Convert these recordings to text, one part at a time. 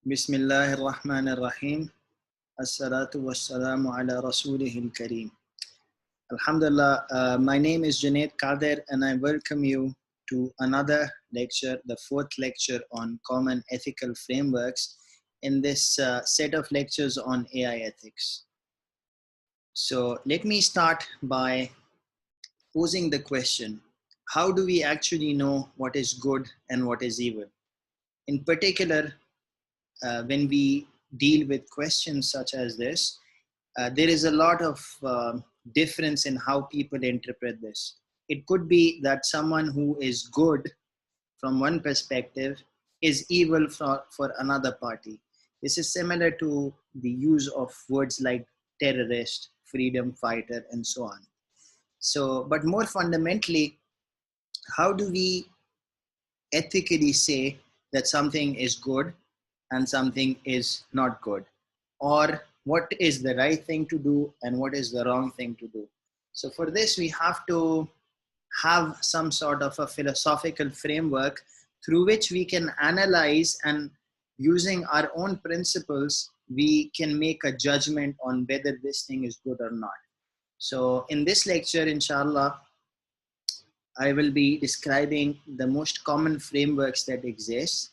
Bismillahirrahmanirrahim. As-salatu was-salamu ala rasulihil kareem. Alhamdulillah, my name is Junaid Kader and I welcome you to another lecture, the fourth lecture on common ethical frameworks in this set of lectures on AI ethics. So let me start by posing the question, how do we actually know what is good and what is evil? In particular, when we deal with questions such as this, there is a lot of difference in how people interpret this. It could be that someone who is good from one perspective is evil for another party. This is similar to the use of words like terrorist, freedom fighter, and so on. So, but more fundamentally, how do we ethically say that something is good and something is not good? Or what is the right thing to do and what is the wrong thing to do? So for this, we have to have some sort of a philosophical framework through which we can analyze, and using our own principles, we can make a judgment on whether this thing is good or not. So in this lecture, inshallah, I will be describing the most common frameworks that exist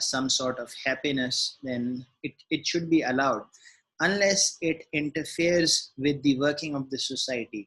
some sort of happiness, then it should be allowed, unless it interferes with the working of the society.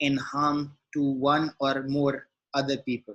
in harm to one or more other people.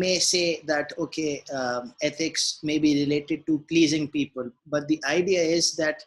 may say that okay, ethics may be related to pleasing people, but the idea is that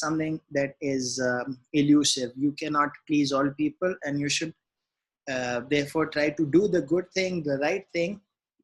something that is elusive. You cannot please all people and you should therefore try to do the good thing, the right thing.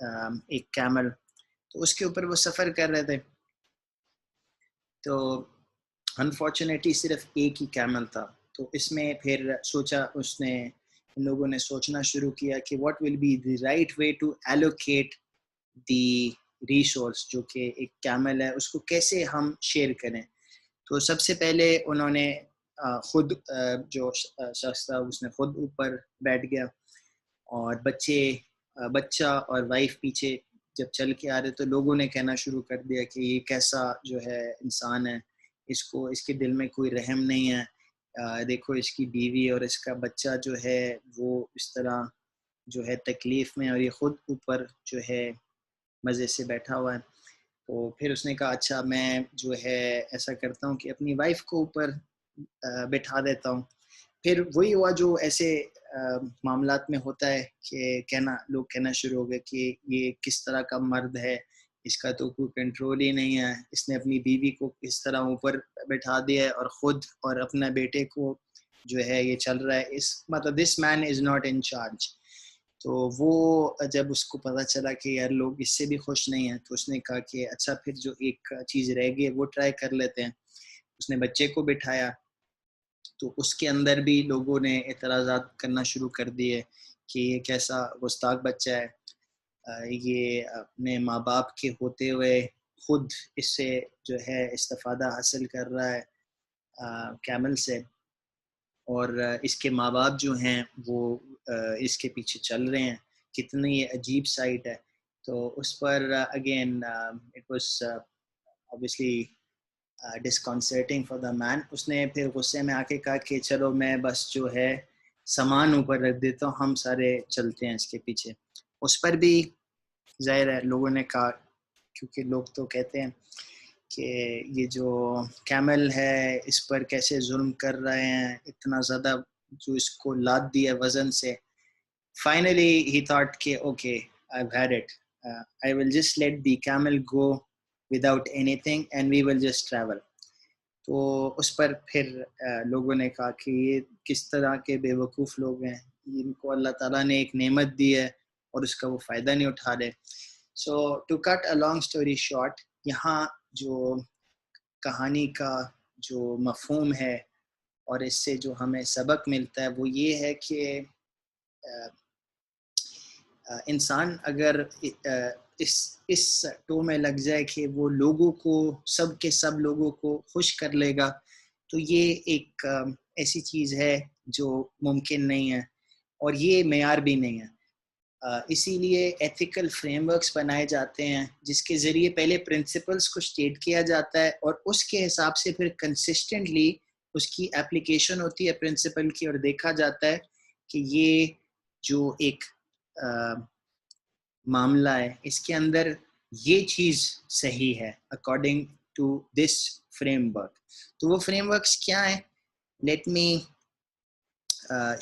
ایک camel, تو اس کے اوپر وہ سفر کر رہے تھے. تو انفارچونیٹلی صرف ایک ہی کیمل تھا. تو اس میں پھر سوچا اس نے ان لوگوں نے سوچنا شروع کیا کہ what will be the right way to allocate the resource جو کہ ایک کیمل ہے اس کو کیسے ہم شیئر کریں. تو سب سے پہلے انہوں نے خود جو شخص تھا اس نے خود اوپر بیٹھ گیا اور بچہ اور وائف پیچھے جب چل کے آ رہے تو لوگوں نے کہنا شروع کر دیا کہ یہ کیسا جو ہے انسان ہے, اس کے دل میں کوئی رحم نہیں ہے, دیکھو اس کی بیوی اور اس کا بچہ جو ہے وہ اس طرح جو ہے تکلیف میں, اور یہ خود اوپر جو ہے مزے سے بیٹھا ہوا ہے. تو پھر اس نے کہا اچھا میں جو ہے ایسا کرتا ہوں کہ اپنی وائف کو اوپر بٹھا دیتا ہوں. پھر وہی ہوا جو ایسے معاملات میں ہوتا ہے کہ لوگ کہنا شروع ہو گئے کہ یہ کس طرح کا مرد ہے, اس کا تو کوئی کنٹرول ہی نہیں ہے, اس نے اپنی بیوی کو اس طرح اوپر بٹھا دیا ہے اور خود اور اپنا بیٹے کو جو ہے یہ چل رہا ہے, مطلب دس مین از ناٹ ان چارج. تو وہ جب اس کو پتہ چلا کہ یار لوگ اس سے بھی خوش نہیں ہیں تو اس نے کہا کہ اچھا پھر جو ایک چیز رہ گئی وہ ٹرائی کر لیتے ہیں. اس نے بچے کو بٹھایا تو اس کے اندر بھی لوگوں نے اعتراضات کرنا شروع کر دیے کہ یہ کیسا گستاخ بچہ ہے, یہ اپنے ماں باپ کے ہوتے ہوئے خود اس سے جو ہے استفادہ حاصل کر رہا ہے کیمل سے, اور اس کے ماں باپ جو ہیں وہ اس کے پیچھے چل رہے ہیں, کتنی عجیب سائٹ ہے. تو اس پر again it was obviously disconcerting for the man. اس نے پھر غصے میں آ کے کہا کہ چلو میں بس جو ہے سامان اوپر رکھ دیتا ہوں, ہم سارے چلتے ہیں اس کے پیچھے. اس پر بھی ظاہر ہے لوگوں نے کہا, کیونکہ لوگ تو کہتے ہیں کہ یہ جو کیمل ہے اس پر کیسے ظلم کر رہے ہیں, اتنا زیادہ جو اس کو لاد دیا وزن سے. Finally he thought کہ okay I've had it, I will just let the camel go without anything and we will just travel. تو اس پر پھر لوگوں نے کہا کہ یہ کس طرح کے بے وقوف لوگ ہیں, ان کو اللہ تعالیٰ نے ایک نعمت دی ہے اور اس کا وہ فائدہ نہیں اٹھا رہے. So to cut a long story short, یہاں جو کہانی کا جو مفہوم ہے اور اس سے جو ہمیں سبق ملتا ہے وہ یہ ہے کہ انسان اگر اس ٹو میں لگ جائے کہ وہ لوگوں کو سب کے سب لوگوں کو خوش کر لے گا تو یہ ایک ایسی چیز ہے جو ممکن نہیں ہے اور یہ معیار بھی نہیں ہے. اسی لیے ایتھیکل فریم ورکس بنائے جاتے ہیں جس کے ذریعے پہلے پرنسپلز کو اسٹیٹ کیا جاتا ہے اور اس کے حساب سے پھر کنسسٹنٹلی اس کی اپلیکیشن ہوتی ہے پرنسپل کی, اور دیکھا جاتا ہے کہ یہ جو ایک معاملہ ہے اس کے اندر یہ چیز صحیح ہے according to this framework. تو وہ فریم ورکس کیا ہیں؟ Let me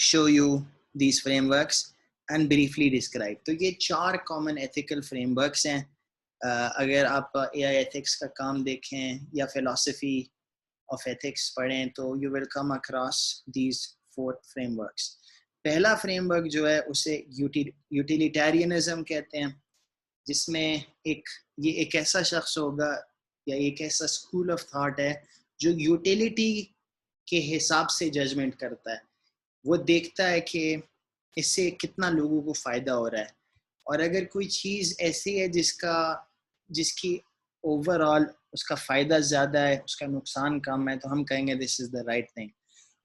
show you these frameworks and briefly describe. تو یہ 4 common ethical frameworks ہیں. اگر آپ AI ethics کا کام دیکھیں یا philosophy of ethics پڑھیں تو you will come across these 4 frameworks. پہلا فریم ورک جو ہے اسے utilitarianism کہتے ہیں, جس میں یہ ایک ایسا شخص ہوگا یا ایک ایسا اسکول آف تھاٹ ہے جو یوٹیلیٹی کے حساب سے ججمنٹ کرتا ہے. وہ دیکھتا ہے کہ اس سے کتنا لوگوں کو فائدہ ہو رہا ہے, اور اگر کوئی چیز ایسی ہے جس کی اوور آل اس کا فائدہ زیادہ ہے, اس کا نقصان کم ہے, تو ہم کہیں گے دس از دا رائٹ تھنگ.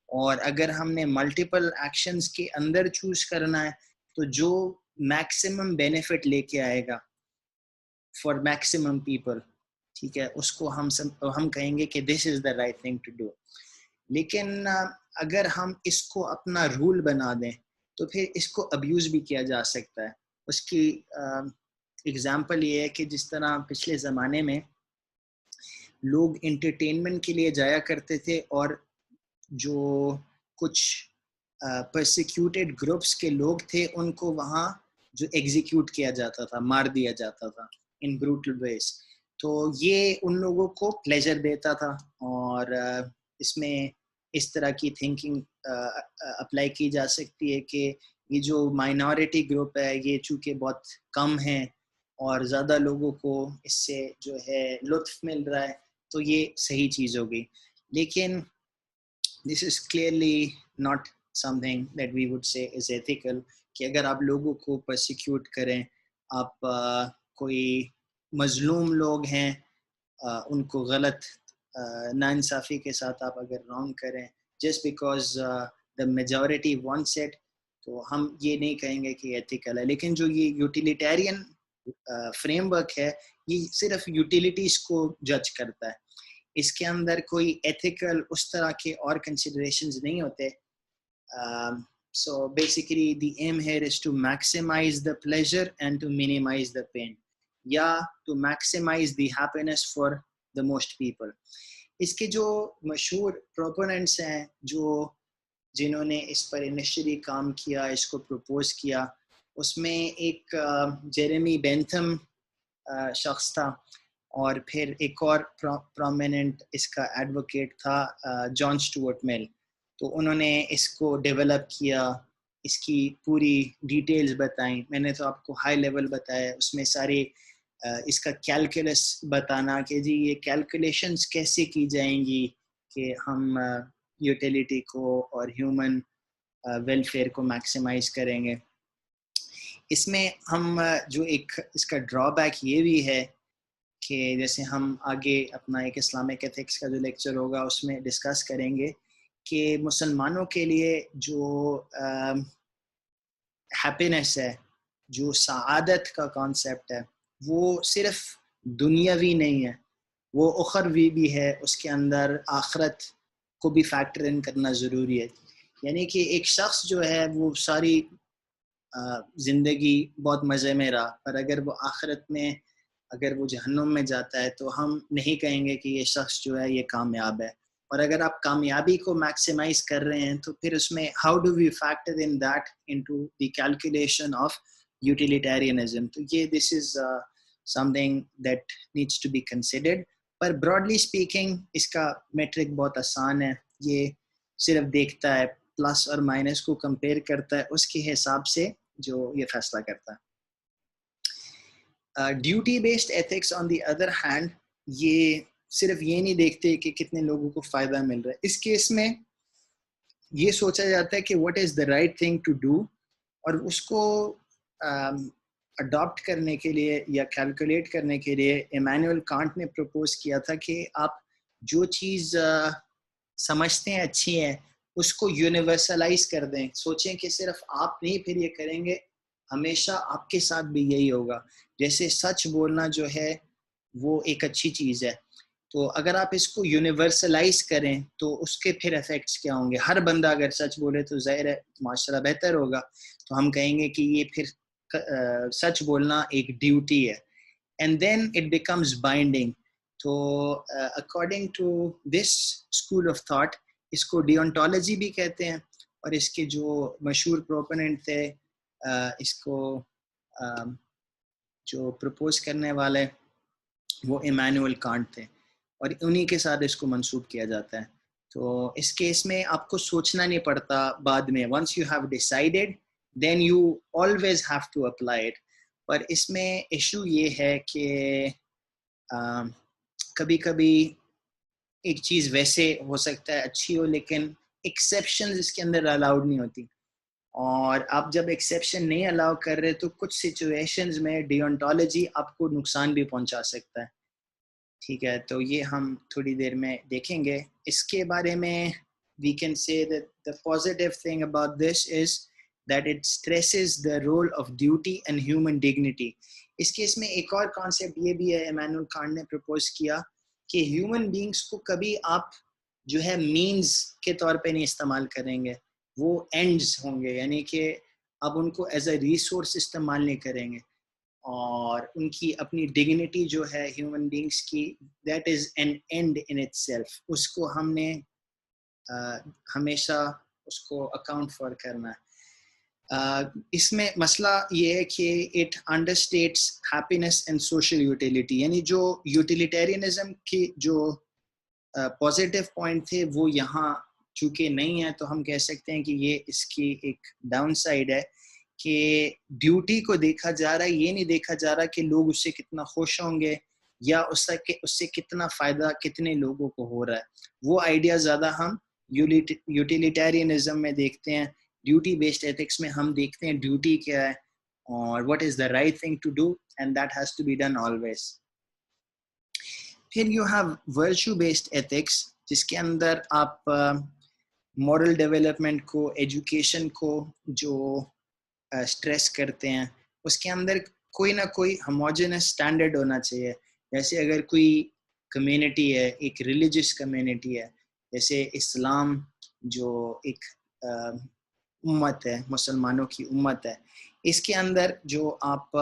اور اگر ہم نے ملٹیپل ایکشنز کے اندر چوز کرنا ہے تو جو میکسیمم بینیفٹ لے کے آئے گا فار میکسیمم پیپل, ٹھیک ہے, اس کو ہم کہیں گے کہ this is the right thing to do. لیکن اگر ہم اس کو اپنا رول بنا دیں تو پھر اس کو ابیوز بھی کیا جا سکتا ہے. اس کی اگزامپل یہ ہے کہ جس طرح پچھلے زمانے میں لوگ انٹرٹینمنٹ کے لیے جایا کرتے تھے اور جو کچھ پرسیکیوٹیڈ گروپس کے لوگ تھے ان کو وہاں جو ایگزیکیوٹ کیا جاتا تھا, مار دیا جاتا تھا ان بروٹل ویز. تو یہ ان لوگوں کو پلیجر دیتا تھا, اور اس میں اس طرح کی تھنکنگ اپلائی کی جا سکتی ہے کہ یہ جو مائنورٹی گروپ ہے یہ چونکہ بہت کم ہیں اور زیادہ لوگوں کو اس سے جو ہے لطف مل رہا ہے تو یہ صحیح چیز ہو گئی. لیکن this is clearly not something that we would say is ethical کہ اگر آپ لوگوں کو پرسیکیوٹ کریں, آپ کوئی مظلوم لوگ ہیں ان کو غلط ناانصافی کے ساتھ آپ اگر رانگ کریں just because the majority wants it, تو ہم یہ نہیں کہیں گے کہ ایتھیکل ہے. لیکن جو یہ یوٹیلیٹیرین فریم ورک ہے یہ صرف یوٹیلیٹیز کو جج کرتا ہے, اس کے اندر کوئی ایتھیکل اس طرح کے اور کنسیڈریشنز نہیں ہوتے. So basically the aim here is to maximize the pleasure and to minimize the pain, یا to maximize the happiness for the most people. اس کے جو مشہور پروپوننٹس ہیں جنہوں نے اس پر انیشلی کام کیا, اس کو پروپوز کیا, اس میں ایک جیریمی بینتھم شخص تھا, اور پھر ایک اور پرومیننٹ اس کا ایڈوکیٹ تھا جان اسٹوارٹ مل. تو انہوں نے اس کو ڈیولپ کیا, اس کی پوری ڈیٹیلز بتائیں. میں نے تو آپ کو ہائی لیول بتایا, اس میں سارے اس کا کیلکولس بتانا کہ جی یہ کیلکولیشنز کیسے کی جائیں گی کہ ہم یوٹیلیٹی کو اور ہیومن ویلفیئر کو میکسیمائز کریں گے. اس میں ہم جو ایک اس کا ڈرا بیک یہ بھی ہے کہ جیسے ہم آگے اپنا ایک اسلامک ایتھکس کا جو لیکچر ہوگا اس میں ڈسکس کریں گے کہ مسلمانوں کے لیے جو ہیپینس ہے, جو سعادت کا کانسیپٹ ہے, وہ صرف دنیاوی نہیں ہے, وہ اخروی بھی ہے. اس کے اندر آخرت کو بھی فیکٹر ان کرنا ضروری ہے. یعنی کہ ایک شخص جو ہے وہ ساری زندگی بہت مزے میں رہا, پر اگر وہ آخرت میں اگر وہ جہنم میں جاتا ہے تو ہم نہیں کہیں گے کہ یہ شخص جو ہے یہ کامیاب ہے. اور اگر آپ کامیابی کو میکسیمائز کر رہے ہیں تو پھر اس میں how do we factor in that into the calculation of utilitarianism. تو یہ this is something that needs to be considered. پر براڈلی اسپیکنگ اس کا میٹرک بہت آسان ہے, یہ صرف دیکھتا ہے پلس اور مائنس کو کمپیئر کرتا ہے, اس کے حساب سے جو یہ فیصلہ کرتا ہے. Duty based ethics on the other hand, یہ صرف یہ نہیں دیکھتے کہ کتنے لوگوں کو فائدہ مل رہا ہے. اس کیس میں یہ سوچا جاتا ہے کہ what is the right thing to do, اور اس کو اڈاپٹ کرنے کے لیے یا کیلکولیٹ کرنے کے لیے ایمینوئل کانٹ نے پروپوز کیا تھا کہ آپ جو چیز سمجھتے ہیں اچھی ہے اس کو یونیورسلائز کر دیں. سوچیں کہ صرف آپ نہیں پھر یہ کریں گے, ہمیشہ آپ کے ساتھ بھی یہی ہوگا. جیسے سچ بولنا جو ہے وہ ایک اچھی چیز ہے, تو اگر آپ اس کو یونیورسلائز کریں تو اس کے پھر ایفیکٹس کیا ہوں گے. ہر بندہ اگر سچ بولے تو ظاہر ہے معاشرہ بہتر ہوگا. تو ہم کہیں گے کہ یہ پھر سچ بولنا ایک ڈیوٹی ہے, and then it becomes binding. تو according to this school of thought اس کو ڈیونٹالوجی بھی کہتے ہیں, اور اس کے جو مشہور پروپوننٹ تھے اس کو جو پروپوز کرنے والے وہ ایمینوئل کانٹ تھے, اور انہی کے ساتھ اس کو منسوب کیا جاتا ہے. تو اس کیس میں آپ کو سوچنا نہیں پڑتا بعد میں, once you have decided then you always have to apply it. پر اس میں ایشو یہ ہے کہ کبھی کبھی ایک چیز ویسے ہو سکتا ہے اچھی ہو لیکن ایکسیپشنز اس کے اندر الاؤڈ نہیں ہوتی, اور آپ جب ایکسیپشن نہیں الاؤ کر رہے تو کچھ سچویشنز میں ڈیونٹالوجی آپ کو نقصان بھی پہنچا سکتا ہے. ٹھیک ہے, تو یہ ہم تھوڑی دیر میں دیکھیں گے. اس کے بارے میں we can say that the positive thing about this is that it stresses the role of duty and human dignity. اس کیس میں ایک اور کانسیپٹ یہ بھی ہے, ایمینوئل کانٹ نے پروپوز کیا کہ ہیومن بینگس کو کبھی آپ جو ہے مینز کے طور پہ نہیں استعمال کریں گے, وہ اینڈز ہوں گے. یعنی کہ آپ ان کو ایز اے ریسورس استعمال نہیں کریں گے, اور ان کی اپنی ڈگنیٹی جو ہے ہیومن بینگس کی, that is an end in itself. اس کو ہم نے ہمیشہ اس کو اکاؤنٹ فار کرنا ہے. اس میں مسئلہ یہ ہے کہ it understates happiness and social utility. یعنی جو یوٹیلیٹیرینزم کی جو پازیٹیو پوائنٹ تھے وہ یہاں چونکہ نہیں ہے, تو ہم کہہ سکتے ہیں کہ یہ اس کی ایک ڈاؤن سائڈ ہے کہ ڈیوٹی کو دیکھا جا رہا ہے, یہ نہیں دیکھا جا رہا کہ لوگ اس سے کتنا خوش ہوں گے یا اس سے کتنا فائدہ کتنے لوگوں کو ہو رہا ہے. وہ آئیڈیا زیادہ ہم یوٹیلیٹیرینزم میں دیکھتے ہیں. ڈیوٹی بیسڈ ایتھکس میں ہم دیکھتے ہیں ڈیوٹی کیا ہے اور what is the right thing to do, and that has to be done always. پھر you have virtue based ethics جس کے اندر آپ مورل ڈیولپمنٹ کو, ایجوکیشن کو جو اسٹریس کرتے ہیں, اس کے اندر کوئی نہ کوئی ہوموجینس اسٹینڈرڈ ہونا چاہیے. جیسے اگر کوئی کمیونٹی ہے, ایک ریلیجس کمیونٹی ہے, جیسے اسلام جو ایک امت ہے, مسلمانوں کی امت ہے, اس کے اندر جو آپ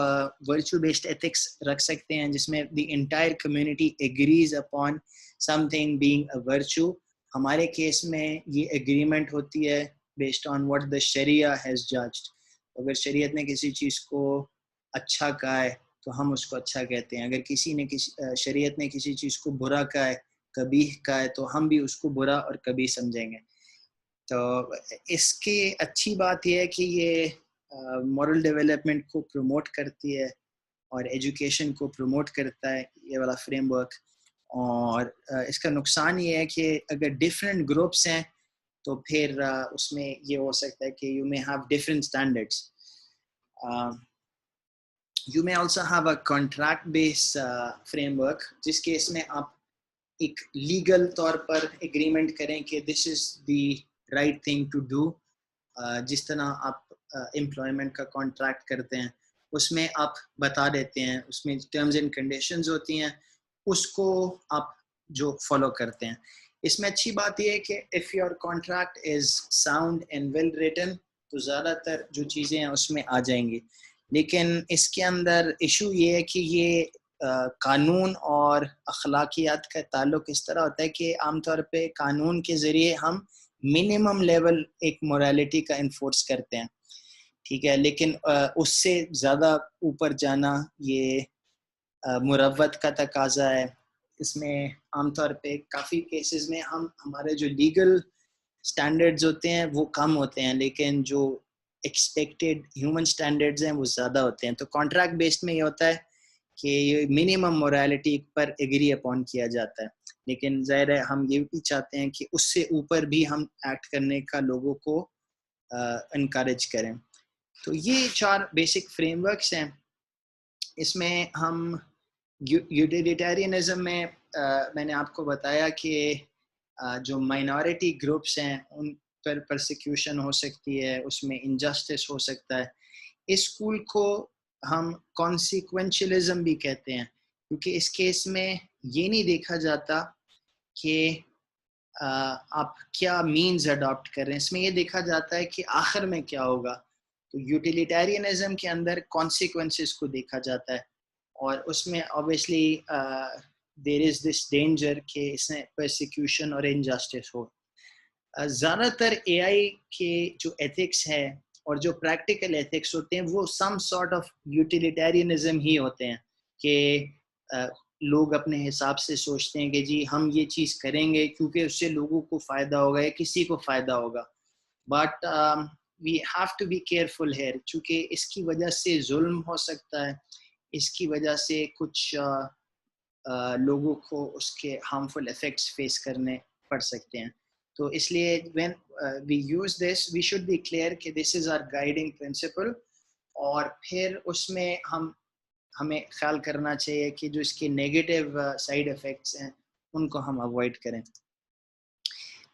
ورچو بیسڈ ایتھکس رکھ سکتے ہیں جس میں the entire community agrees upon something being a virtue. ہمارے کیس میں یہ ایگریمنٹ ہوتی ہے based on what the Sharia has judged. اگر شریعت نے کسی چیز کو اچھا کہا ہے تو ہم اس کو اچھا کہتے ہیں. اگر شریعت نے کسی چیز کو برا کہا ہے, قبیح کہا ہے, تو ہم بھی اس کو برا اور قبیح سمجھیں گے. تو اس کی اچھی بات یہ ہے کہ یہ مورل ڈیولپمنٹ کو پروموٹ کرتی ہے اور ایجوکیشن کو پروموٹ کرتا ہے یہ والا فریم ورک. اور اس کا نقصان یہ ہے کہ اگر ڈفرینٹ گروپس ہیں تو پھر اس میں یہ ہو سکتا ہے کہ you may have different standards. You may also have a contract base framework جس کیس میں آپ ایک لیگل طور پر ایگریمنٹ کریں کہ this is the right thing to do. جس طرح آپ امپلائمنٹ کا کانٹریکٹ کرتے ہیں اس میں آپ بتا دیتے ہیں, اس میں ٹرمز اینڈ کنڈیشنز ہوتی ہیں, اس کو آپ جو فالو کرتے ہیں. اس میں اچھی بات یہ ہے کہ if your contract is sound and well written تو زیادہ تر جو چیزیں ہیں اس میں آ جائیں گی. لیکن اس کے اندر ایشو یہ ہے کہ یہ قانون اور اخلاقیات کا تعلق اس طرح ہوتا ہے کہ عام طور پہ قانون کے ذریعے ہم منیمم لیول ایک موریلٹی کا انفورس کرتے ہیں, ٹھیک ہے, لیکن اس سے زیادہ اوپر جانا یہ مروت کا تقاضا ہے. اس میں عام طور پہ کافی کیسز میں ہمارے جو لیگل اسٹینڈرڈز ہوتے ہیں وہ کم ہوتے ہیں لیکن جو ایکسپیکٹڈ ہیومن اسٹینڈرڈز ہیں وہ زیادہ ہوتے ہیں. تو کانٹریکٹ بیسڈ میں یہ ہوتا ہے کہ یہ منیمم موریلٹی پر ایگری اپون کیا جاتا ہے, لیکن ظاہر ہے ہم یہ بھی چاہتے ہیں کہ اس سے اوپر بھی ہم ایکٹ کرنے کا لوگوں کو انکریج کریں. تو یہ 4 بیسک فریم ورکس ہیں. اس میں ہم یوٹیلیٹیرینزم میں نے آپ کو بتایا کہ جو مائنورٹی گروپس ہیں ان پر پرسیکیوشن ہو سکتی ہے, اس میں انجسٹس ہو سکتا ہے. اس اسکول کو ہم کانسیکوینشلزم بھی کہتے ہیں کیونکہ اس کیس میں یہ نہیں دیکھا جاتا کہ آپ کیا مینز اڈاپٹ کر رہے ہیں, اس میں یہ دیکھا جاتا ہے کہ آخر میں کیا ہوگا. تو یوٹیلیٹیرینزم کے اندر کانسیکوینسز کو دیکھا جاتا ہے اور اس میں obviously there is this danger کہ اس میں پرسیکیوشن اور انجسٹس ہو. زیادہ تر اے آئی کے جو ایتھکس ہے اور جو پریکٹیکل ایتھکس ہوتے ہیں وہ سم سارٹ آف یوٹیلیٹیرینزم ہی ہوتے ہیں کہ لوگ اپنے حساب سے سوچتے ہیں کہ جی ہم یہ چیز کریں گے کیونکہ اس سے لوگوں کو فائدہ ہوگا یا کسی کو فائدہ ہوگا. But we have to be careful here چونکہ اس کی وجہ سے ظلم ہو سکتا ہے, اس کی وجہ سے کچھ لوگوں کو اس کے ہارمفل ایفیکٹس فیس کرنے پڑ سکتے ہیں. تو اس لیے when we use this we should be clear کہ this is our guiding principle اور پھر اس میں ہمیں خیال کرنا چاہیے کہ جو اس کے نیگیٹو سائیڈ ایفیکٹس ہیں ان کو ہم اوائڈ کریں.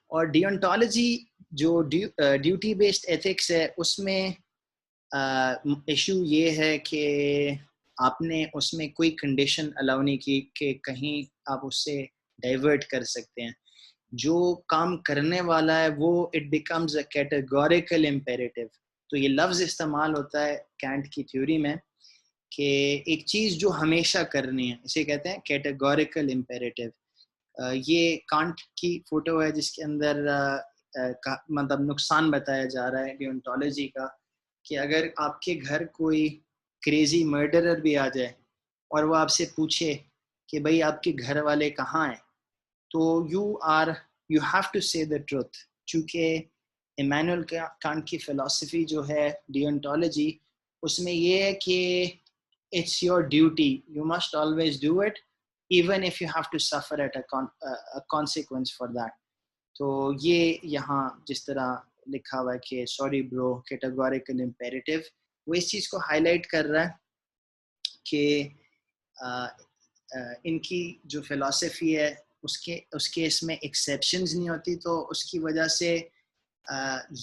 اور ڈیونٹالوجی جو ڈیوٹی بیسڈ ایتھکس ہے اس میں ایشو یہ ہے کہ آپ نے اس میں کوئی کنڈیشن الاؤ نہیں کی کہ کہیں آپ اس سے ڈائیورٹ کر سکتے ہیں. جو کام کرنے والا ہے وہ it becomes a categorical imperative. تو یہ لفظ استعمال ہوتا ہے کینٹ کی تھیوری میں کہ ایک چیز جو ہمیشہ کرنی ہے اسے کہتے ہیں کیٹیگوریکل امپیریٹیو. یہ کانٹ کی فوٹو ہے جس کے اندر مطلب نقصان بتایا جا رہا ہے ڈیونٹالوجی کا کہ اگر آپ کے گھر کوئی کریزی مرڈرر بھی آ جائے اور وہ آپ سے پوچھے کہ بھائی آپ کے گھر والے کہاں ہیں تو یو ہیو ٹو سے دا ٹروتھ چونکہ ایمینول کانٹ کی فلسفی جو ہے ڈیونٹالوجی، اس میں یہ ہے کہ it's your duty, you must always do it even if you have to suffer at a consequence for that. تو یہ یہاں جس طرح لکھا ہوا ہے کہ سوری برو کیٹیگوریکل امپیریٹیو، وہ اس چیز کو ہائی لائٹ کر رہا ہے کہ ان کی جو فلسفی ہے اس کے اس میں ایکسیپشنز نہیں ہوتی، تو اس کی وجہ سے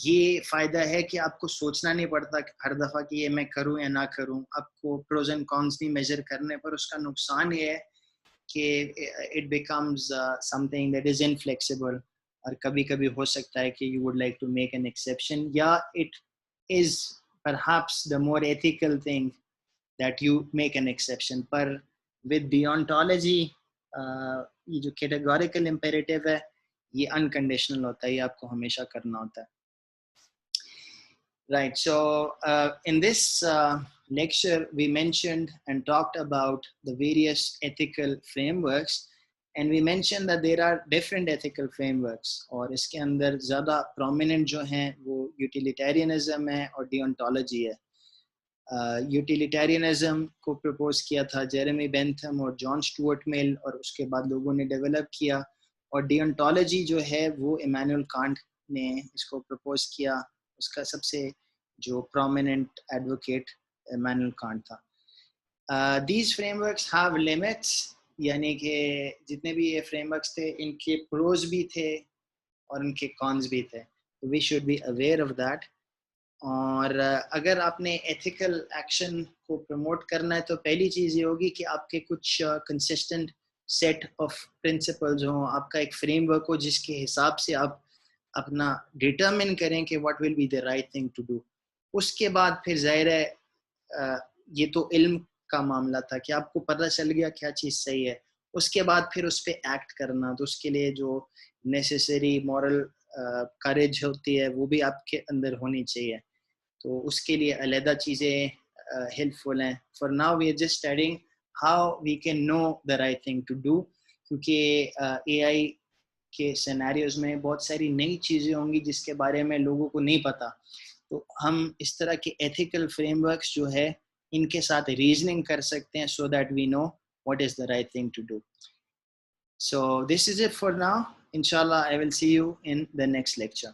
یہ فائدہ ہے کہ آپ کو سوچنا نہیں پڑتا ہر دفعہ کہ یہ میں کروں یا نہ کروں. آپ کو پروز اینڈ کونس نہیں میجر کرنے پر. اس کا نقصان یہ ہے کہ it becomes something that is inflexible, اور کبھی کبھی ہو سکتا ہے کہ you would like to make an exception, یا it is perhaps the more ethical thing that you make an exception. پر ود ڈیونٹالوجی یہ جو کیٹیگوریکل امپیریٹیو ہے یہ انکنڈیشنل ہوتا ہے، یہ آپ کو ہمیشہ کرنا ہوتا ہے. Right, so in this lecture we mentioned and talked about the various ethical frameworks, and we mentioned that there are different ethical frameworks, اور اس کے اندر زیادہ prominent جو ہیں وہ utilitarianism ہے اور deontology ہے. یوٹیلیٹیرینزم کو پرپوز کیا تھا جیرمی بینتھم اور جان سٹورٹ مل، اور اس کے بعد لوگوں نے ڈیولپ کیا. اور ڈیونٹالوجی جو ہے وہ ایمینول کانٹ نے اس کو پرپوز کیا. اس کا سب سے جو پرومیننٹ ایڈوکیٹ ایمینول کانٹ تھا. These frame works have limits, یعنی کہ جتنے بھی یہ فریم ورکس تھے ان کے پروز بھی تھے اور ان کے کونز بھی تھے. We should be aware of that. اور اگر آپ نے ایتھیکل ایکشن کو پروموٹ کرنا ہے تو پہلی چیز یہ ہوگی کہ آپ کے کچھ کنسسٹنٹ سیٹ آف پرنسپلز ہوں، آپ کا ایک فریم ورک ہو جس کے حساب سے آپ اپنا ڈیٹرمن کریں کہ what will be the right thing to do. اس کے بعد پھر ظاہر ہے یہ تو علم کا معاملہ تھا کہ آپ کو پتہ چل گیا کیا چیز صحیح ہے، اس کے بعد پھر اس پہ ایکٹ کرنا، تو اس کے لیے جو نیسیسری مورل کریج ہوتی ہے وہ بھی آپ کے اندر ہونی چاہیے. تو اس کے لیے علیحدہ چیزیں ہیلپ فل ہیں. For now we are just studying how we can know the right thing to do, کیونکہ اے آئی کے سینیریوز میں بہت ساری نئی چیزیں ہوں گی جس کے بارے میں لوگوں کو نہیں پتہ. تو ہم اس طرح کے ایتھیکل فریم ورکس جو ہے ان کے ساتھ ریزننگ کر سکتے ہیں so that we know what is the right thing to do. So this is it for now. Inshallah, I will see you in the next lecture.